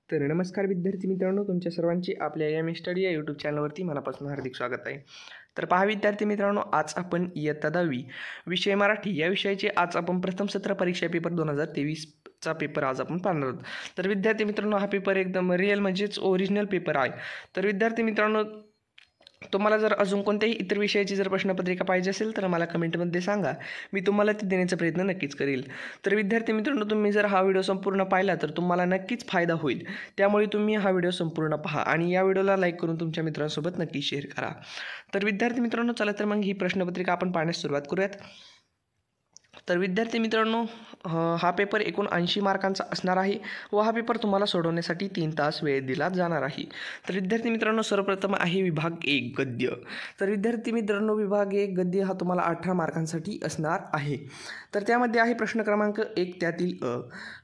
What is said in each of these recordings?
तर नमस्कार विद्यार्थी मित्रांनो, तुमच्या सर्वांची आपल्या एम स्टडी या यूट्यूब चॅनलवरती मनापासून हार्दिक स्वागत आहे. तर पहा विद्यार्थी मित्रांनो, आज आपण इयत्ता 10वी विषय मराठी या विषयाचे आज आपण प्रथम सत्र परीक्षा पेपर 2023चा पेपर आज आपण पाहणार आहोत. तर विद्यार्थी मित्रांनो, हा पेपर एकदम रिअल म्हणजेच ओरिजिनल पेपर आहे. तर विद्यार्थी मित्रांनो, तुम्हाला जर अजून कोणत्याही इतर विषयाची जर प्रश्नपत्रिका पाहिजे असेल तर मला कमेंटमध्ये सांगा, मी तुम्हाला ती देण्याचा प्रयत्न नक्कीच करेल. तर विद्यार्थी मित्रांनो, तुम्ही जर हा व्हिडिओ संपूर्ण पाहिला तर तुम्हाला नक्कीच फायदा होईल. त्यामुळे तुम्ही हा व्हिडिओ संपूर्ण पहा आणि या व्हिडिओला लाईक करून तुमच्या मित्रांसोबत नक्की शेअर करा. तर विद्यार्थी मित्रांनो, चला तर मग ही प्रश्नपत्रिका आपण पाहण्यास सुरुवात करूयात. तर विद्यार्थी मित्रांनो, हा पेपर एकूण 80 मार्कांचा असणार आहे व हा पेपर तुम्हाला सोडवण्यासाठी 3 तास वेळ दिला जाणार आहे. तर विद्यार्थी मित्रांनो, सर्वप्रथम आहे विभाग 1 गद्य. तर विद्यार्थी मित्रांनो, विभाग 1 गद्य हा तुम्हाला 18 मार्कांसाठी असणार आहे. तर त्यामध्ये आहे प्रश्न क्रमांक 1, त्यातील अ,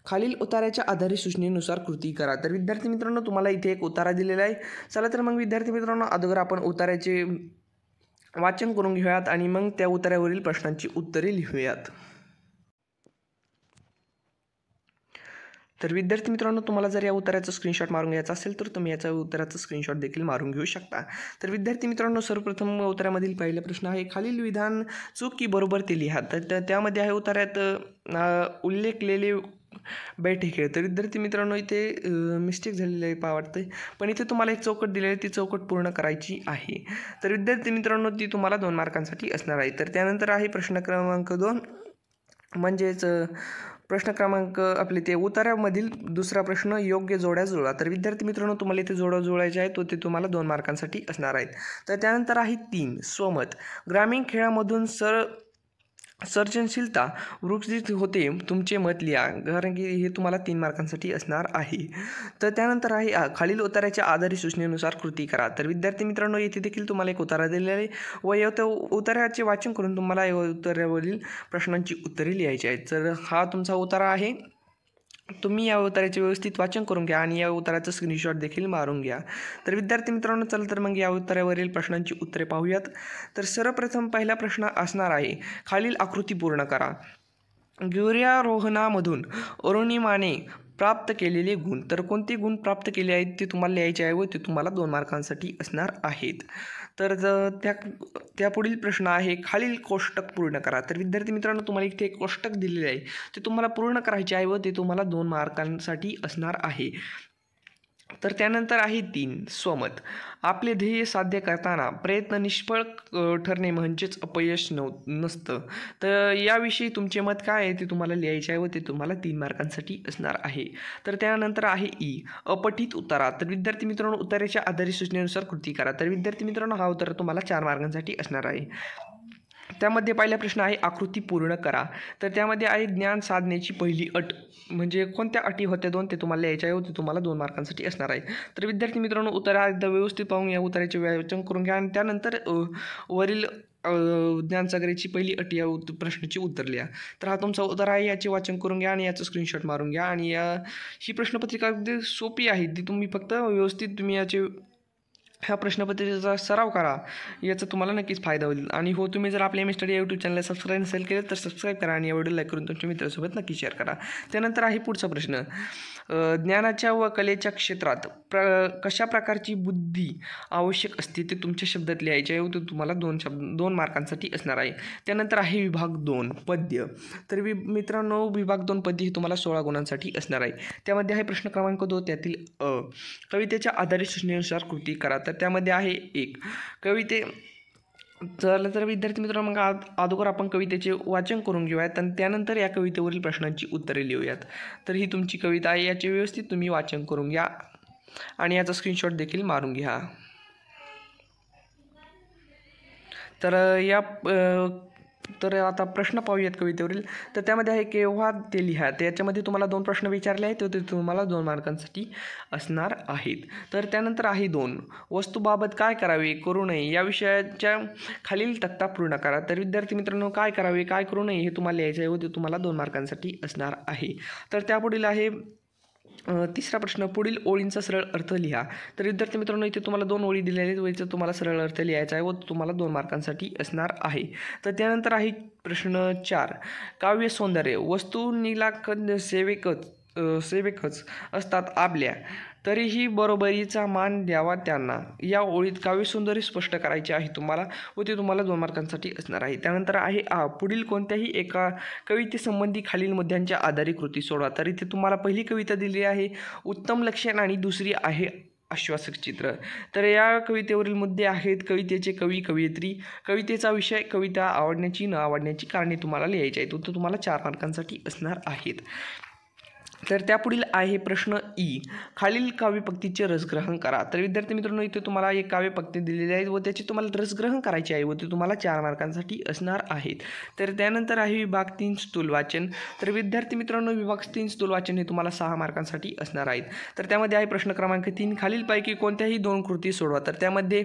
खालील उताऱ्याच्या आधारित सूचनेनुसार कृती करा. तर विद्यार्थी मित्रांनो, तुम्हाला इथे एक उतारा दिलेला आहे. चला तर मग विद्यार्थी मित्रांनो, अगोदर आपण उताऱ्याचे वाचन करून घेऊयात आणि मग त्या उतार्यावरील प्रश्नांची उत्तरे लिहूयात. तर विद्यार्थी मित्रांनो, तुम्हाला जर या उत्तराचं स्क्रीनशॉट मारून घ्यायचा असेल तर तुम्ही याचा उत्तराचं स्क्रीनशॉट देखील मारून घेऊ शकता. तर विद्यार्थी मित्रांनो, सर्वप्रथम उत्तरामधील पहिला प्रश्न आहे, खालील विधान चूक की बरोबर ते लिहा. तर त्यामध्ये आहे उत्तरात उल्लेखलेले बैठे खेळ. तर विद्यार्थी मित्रांनो, इथे मिस्टेक झालेली आहे वाटते, पण इथे तुम्हाला एक चौकट दिलेली आहे, ती चौकट पूर्ण करायची आहे. तर विद्यार्थी मित्रांनो, ती तुम्हाला 2 मार्कांसाठी असणार आहे. तर त्यानंतर आहे प्रश्न क्रमांक 2, म्हणजेच प्रश्न क्रमांक आपले ते उतार्यामधील दुसरा प्रश्न, योग्य जोड्या जुळवा. तर विद्यार्थी मित्रांनो, तुम्हाला इथे जोड्या जुळायच्या आहेत, ते तुम्हाला 2 मार्कांसाठी असणार आहेत. तर त्यानंतर आहे 3, स्वमत. ग्रामीण खेळामधून सर्जनशीलता वृक्षित होते, तुमचे मत लिहा. कारण की हे तुम्हाला 3 मार्कांसाठी असणार आहे. तर त्यानंतर आहे खालील उतार्याच्या आधारित सूचनेनुसार कृती करा. तर विद्यार्थी मित्रांनो, येथे देखील तुम्हाला एक उतारा दिलेला आहे व या उतार्याचे वाचन करून तुम्हाला या उतार्यावरील प्रश्नांची उत्तरे लिहायची आहेत. तर हा तुमचा उतारा आहे. तुम्ही या उत्तराचे व्यवस्थित वाचन करून घ्या आणि या उत्तराचं स्क्रीनशॉट देखील मारून घ्या. तर विद्यार्थी मित्रांनो, चला तर मग या उत्तरावरील प्रश्नांची उत्तरे पाहूयात. तर सर्वप्रथम पहिला प्रश्न असणार आहे, खालील आकृती पूर्ण करा. गिर्यारोहणामधून अरुणिमाने प्राप्त केलेले गुण. तर कोणते गुण प्राप्त केले आहेत ते तुम्हाला लिहायचे आहे व ते तुम्हाला 2 मार्कांसाठी असणार आहेत. तर त्या पुढील प्रश्न आहे, खालील कोष्टक पूर्ण करा. तर विद्यार्थी मित्रांनो, तुम्हाला इथे एक कोष्टक दिलेले आहे, ते तुम्हाला पूर्ण करायचे आहे व ते तुम्हाला 2 मार्कांसाठी असणार आहे. तर त्यानंतर आहे 3, स्वमत. आपले ध्येय साध्य करताना प्रयत्न निष्फळ ठरणे म्हणजेच अपयश नसतं. तर याविषयी तुमचे मत काय आहे ते तुम्हाला लिहायचे आहे व ते तुम्हाला 3 मार्कांसाठी असणार आहे. तर त्यानंतर आहे ई, अपठित उतारा. तर विद्यार्थी मित्रांनो, उतार्याच्या आधारित सूचनेनुसार कृती करा. तर विद्यार्थी मित्रांनो, हा उत्तर तुम्हाला 4 मार्कांसाठी असणार आहे. त्यामध्ये पहिला प्रश्न आहे, आकृती पूर्ण करा. तर त्यामध्ये आहे ज्ञान साधण्याची पहिली अट, म्हणजे कोणत्या अटी होत्या 2 ते तुम्हाला लिहायचे आहे व ते तुम्हाला 2 मार्कांसाठी असणार आहे. तर विद्यार्थी मित्रांनो, उत्तर एकदा व्यवस्थित पाहून या उत्तराचे वाचन करून घ्या आणि त्यानंतर वरील ज्ञानसागराची पहिली अट या प्रश्नाची उत्तर लिहा. तर हा तुमचा उत्तर आहे, याचे वाचन करून घ्या आणि याचं स्क्रीनशॉट मारून घ्या. आणि ही प्रश्नपत्रिका अगदी सोपी आहे, ती तुम्ही फक्त व्यवस्थित तुम्ही ह्या प्रश्नपत्रिकेचा सराव करा, याचा तुम्हाला नक्कीच फायदा होईल. आणि हो, तुम्ही जर आपल्या एम स्टडी यूट्यूब चॅनलला सबस्क्राईब नसेल केलं तर सबस्क्राईब करा आणि या व्हिडिओ लाईक करून तुमच्या मित्रांसोबत नक्की शेअर करा. त्यानंतर आहे पुढचा प्रश्न, ज्ञानाच्या व कलेच्या क्षेत्रात कशा प्रकारची बुद्धी आवश्यक असते ते तुमच्या शब्दात लिहायचे आहे व ते तुम्हाला 2 मार्कांसाठी असणार आहे. त्यानंतर आहे विभाग 2 पद्य. तर मित्रांनो, विभाग 2 पद्य हे तुम्हाला 16 गुणांसाठी असणार आहे. त्यामध्ये आहे प्रश्न क्रमांक 2, त्यातील अ, कवितेच्या आधारित सूचनेनुसार कृती करा. तर त्यामध्ये आहे 1, कविते. तर विद्यार्थी मित्रांनो, मग अगोदर आपण कवितेचे वाचन करून घेऊयात आणि त्यानंतर या कवितेवरील प्रश्नांची उत्तरे लिहूयात. तर ही तुमची कविता आहे, याचे व्यवस्थित तुम्ही वाचन करून घ्या आणि याचा स्क्रीनशॉट देखील मारून घ्या. तर आता प्रश्न पाहूयात कवितेवरील. तर त्यामध्ये आहे, केव्हा ते लिहा. त्याच्यामध्ये तुम्हाला 2 प्रश्न विचारले आहेत ते तुम्हाला 2 मार्कांसाठी असणार आहेत. तर त्यानंतर आहे 2, वस्तूबाबत काय करावे करू नये या विषयाच्या खालील तक्ता पूर्ण करा. तर विद्यार्थी मित्रांनो, काय करावे काय करू नये हे तुम्हाला लिहायचे आहे व ते तुम्हाला 2 मार्कांसाठी असणार आहे. तर त्यापुढील आहे तिसरा प्रश्न, पुढील ओळींचा सरळ अर्थ लिहा. तर विद्यार्थी मित्रांनो, इथे तुम्हाला 2 ओळी दिलेल्या आहेत व इथे तुम्हाला सरळ अर्थ लिहायचा आहे व तुम्हाला 2 मार्कांसाठी असणार आहे. तर त्यानंतर आहे प्रश्न 4, काव्य सौंदर्य. वस्तू निलाखन सेवेकच सेवकच असतात आपल्या, तरीही बरोबरीचा मान द्यावा त्यांना. या ओळीत काव्यसौंदर्य स्पष्ट करायचे आहे तुम्हाला व ते तुम्हाला 2 मार्कांसाठी असणार आहे. त्यानंतर आहे पुढील कोणत्याही एका कवितेसंबंधी खालील मुद्द्यांच्या आधारे कृती सोडवा. तर इथे तुम्हाला पहिली कविता दिली आहे उत्तम लक्षण आणि दुसरी आहे आश्वासक चित्र. तर या कवितेवरील मुद्दे आहेत कवितेचे कवी, कवयित्री, कवितेचा विषय, कविता आवडण्याची न आवडण्याची कारणे तुम्हाला लिहायची आहेत. तर तुम्हाला 4 मार्कांसाठी असणार आहेत. तर त्यापुढील आहे प्रश्न ई, खालील काव्यपंक्तीचे रसग्रहण करा. तर विद्यार्थी मित्रांनो इथे तुम्हाला एक काव्यपंक्ती दिलेली आहे व त्याचे तुम्हाला रसग्रहण करायचे आहे व ते तुम्हाला 4 मार्कांसाठी असणार आहेत. तर त्यानंतर आहे विभाग 3 स्थूल वाचन. तर विद्यार्थी मित्रांनो विभाग 3 स्थूल वाचन हे तुम्हाला 6 मार्कांसाठी असणार आहेत. तर त्यामध्ये आहे प्रश्न क्रमांक 3, खालीलपैकी कोणत्याही 2 कृती सोडवा. तर त्यामध्ये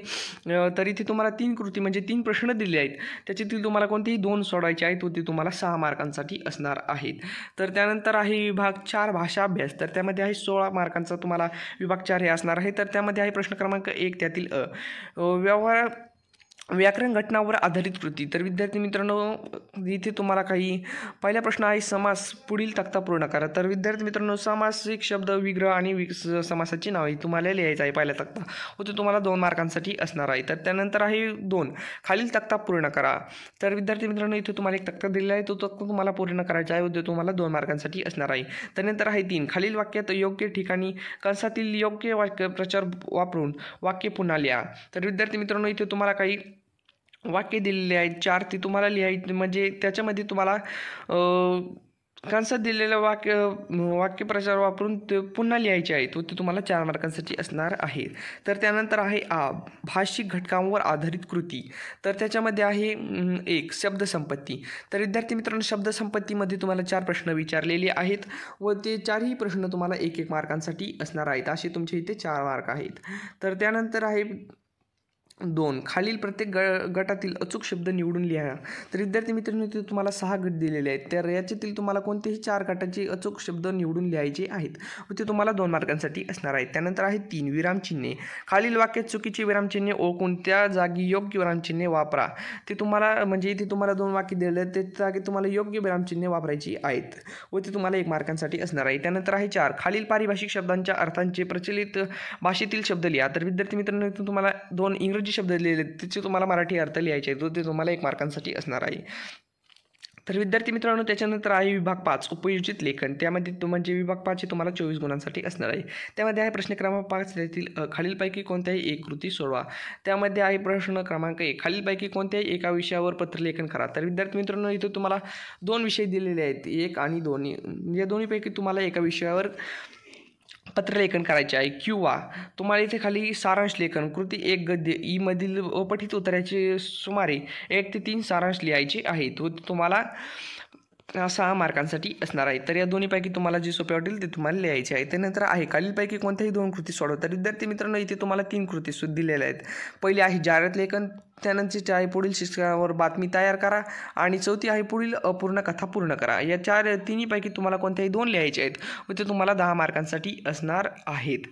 तर इथे तुम्हाला 3 कृती म्हणजे 3 प्रश्न दिले आहेत, त्याच्यातील तुम्हाला कोणतेही 2 सोडवायचे आहेत व ते तुम्हाला 6 मार्कांसाठी असणार आहेत. तर त्यानंतर आहे विभाग 4 भाषा अभ्यास. तर त्यामध्ये आहे 16 मार्कांचा तुम्हाला विभाग 4 हे असणार आहे. तर त्यामध्ये आहे प्रश्न क्रमांक 1, त्यातील व्यवहार व्याकरण घटनावर आधारित कृती. तर विद्यार्थी मित्रांनो इथे तुम्हाला काही पहिला प्रश्न आहे समास, पुढील तक्ता पूर्ण करा. तर विद्यार्थी मित्रांनो सामासिक शब्द, विग्रह आणि समासाची नावे तुम्हाला लिहायचं आहे पहिला तक्ता व ते तुम्हाला 2 मार्कांसाठी असणार आहे. तर त्यानंतर आहे 2, खालील तक्ता पूर्ण करा. तर विद्यार्थी मित्रांनो इथे तुम्हाला एक तक्ता दिलेला आहे, तो तक्ता तुम्हाला पूर्ण करायचा आहे व ते तुम्हाला 2 मार्कांसाठी असणार आहे. त्यानंतर आहे 3, खालील वाक्यात योग्य ठिकाणी कंसातील योग्य वाक्य प्रचार वापरून वाक्य पुन्हा लिहा. तर विद्यार्थी मित्रांनो इथे तुम्हाला काही वाक्य दिलेले आहेत 4, ते तुम्हाला लिहायचे म्हणजे त्याच्यामध्ये तुम्हाला कंसात दिलेलं वाक्यप्रचार वापरून ते पुन्हा लिहायचे आहेत व ते तुम्हाला 4 मार्कांसाठी असणार आहे. तर त्यानंतर आहे भाषिक घटकांवर आधारित कृती. तर त्याच्यामध्ये आहे 1, शब्दसंपत्ती. तर विद्यार्थी मित्रांनो शब्दसंपत्तीमध्ये तुम्हाला 4 प्रश्न विचारलेले आहेत व ते 4ही प्रश्न तुम्हाला 1-1 मार्कांसाठी असणार आहेत. असे तुमचे इथे 4 मार्क आहेत. तर त्यानंतर आहे 2, खालील प्रत्येक गटातील अचूक शब्द निवडून लिहा. तर विद्यार्थी मित्रांनो इथे तुम्हाला 6 गट दिलेले आहेत. तर याच्यातील तुम्हाला कोणतेही 4 गटाचे अचूक शब्द निवडून लिहायचे आहेत व ते तुम्हाला 2 मार्कांसाठी असणार आहेत. त्यानंतर आहे 3, विरामचिन्हे. खालील वाक्यात चुकीचे विरामचिन्हे ओळखून त्या जागी योग्य विरामचिन्हे वापरा. ते तुम्हाला म्हणजे इथे तुम्हाला 2 वाक्य दिलेले आहेत, त्या जागी तुम्हाला योग्य विरामचिन्हे वापरायची आहेत व ते तुम्हाला 1 मार्कांसाठी असणार आहे. त्यानंतर आहे 4, खालील पारिभाषिक शब्दांच्या अर्थांचे प्रचलित भाषेतील शब्द लिहा. तर विद्यार्थी मित्रांनो इथे तुम्हाला 2 इंग्रजी शब्द लिहिले त्याचे तुम्हाला मराठी अर्थ लिहायचे आहेत, ते तुम्हाला 1 मार्कांसाठी असणार आहे. तर विद्यार्थी मित्रांनो त्याच्यानंतर आहे विभाग 5, उपयोजित लेखन. त्यामध्ये म्हणजे विभाग 5 हे तुम्हाला 24 गुणांसाठी असणार आहे. त्यामध्ये आहे प्रश्न क्रमांक 5, त्यातील खालीलपैकी कोणत्याही एक कृती सोडवा. त्यामध्ये आहे प्रश्न क्रमांक 1, खालीलपैकी कोणत्याही एका विषयावर पत्रलेखन करा. तर विद्यार्थी मित्रांनो इथे तुम्हाला 2 विषय दिलेले आहेत, 1 आणि 2. या दोन्हीपैकी तुम्हाला एका विषयावर पत्रलेखन करायचे आहे किंवा तुम्हाला इथे खाली सारांश लेखन कृती 1 गद्य ई मधील अपठित उत्तराचे सुमारे 1 ते 3 सारांश लिहायचे आहेत व तुम्हाला 6 मार्कांसाठी असणार आहे. तर या दोन्हीपैकी तुम्हाला जे सोपे वाटेल ते तुम्हाला लिहायचे आहे. त्यानंतर आहे खालीलपैकी कोणत्याही 2 कृती सोडवा. तर विद्यार्थी मित्रांनो इथे तुम्हाला 3 कृती सुद्धा दिलेल्या आहेत. पहिली आहे जाहिरात लेखन, त्यानंतरची आहे पुढील शिक्षकावर बातमी तयार करा आणि चौथी आहे पुढील अपूर्ण कथा पूर्ण करा. या तिन्हीपैकी तुम्हाला कोणत्याही 2 लिहायचे आहेत व ते तुम्हाला 10 मार्कांसाठी असणार आहेत.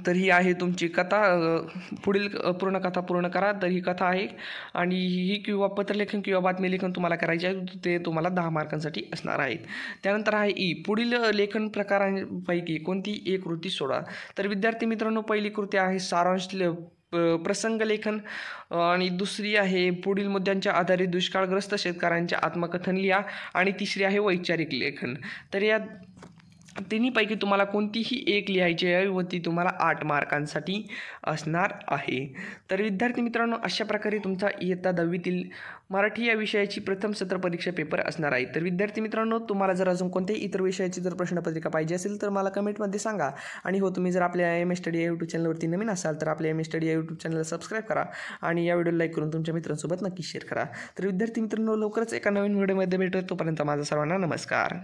तर ही आहे तुमची कथा, पुढील पूर्ण कथा पूर्ण करा. तर ही कथा आहे आणि ही किंवा पत्रलेखन किंवा बातमी लेखन तुम्हाला करायचे आहे, ते तुम्हाला 10 मार्कांसाठी असणार आहेत. त्यानंतर आहे ई, पुढील लेखन प्रकारांपैकी कोणती एक कृती सोडा. तर विद्यार्थी मित्रांनो पहिली कृती आहे सारांश प्रसंग लेखन आणि दुसरी आहे पुढील मुद्द्यांच्या आधारे दुष्काळग्रस्त शेतकऱ्यांचे आत्मकथन लिहा आणि तिसरी आहे वैचारिक लेखन. तर या तिन्हीपैकी तुम्हाला कोणतीही एक लिहायची आहे व ती तुम्हाला 8 मार्कांसाठी असणार आहे. तर विद्यार्थी मित्रांनो अशा प्रकारे तुमचा इयत्ता 10वीतील मराठी या विषयाची प्रथम सत्र परीक्षा पेपर असणार आहे. तर विद्यार्थी मित्रांनो तुम्हाला जर अजून कोणत्याही इतर विषयाची जर प्रश्नपत्रिका पाहिजे असेल तर मला कमेंटमध्ये सांगा. आणि हो तुम्ही जर आपल्या MS स्टडी या यूट्यूब चॅनलवरती नवीन असाल तर आपल्या MS स्टडी या यूट्यूब चॅनलला सबस्क्राईब करा आणि या व्हिडिओला लाईक करून तुमच्या मित्रांसोबत नक्की शेअर करा. तर विद्यार्थी मित्रांनो लवकरच एका नवीन व्हिडिओमध्ये भेटूया. तोपर्यंत माझा सर्वांना नमस्कार.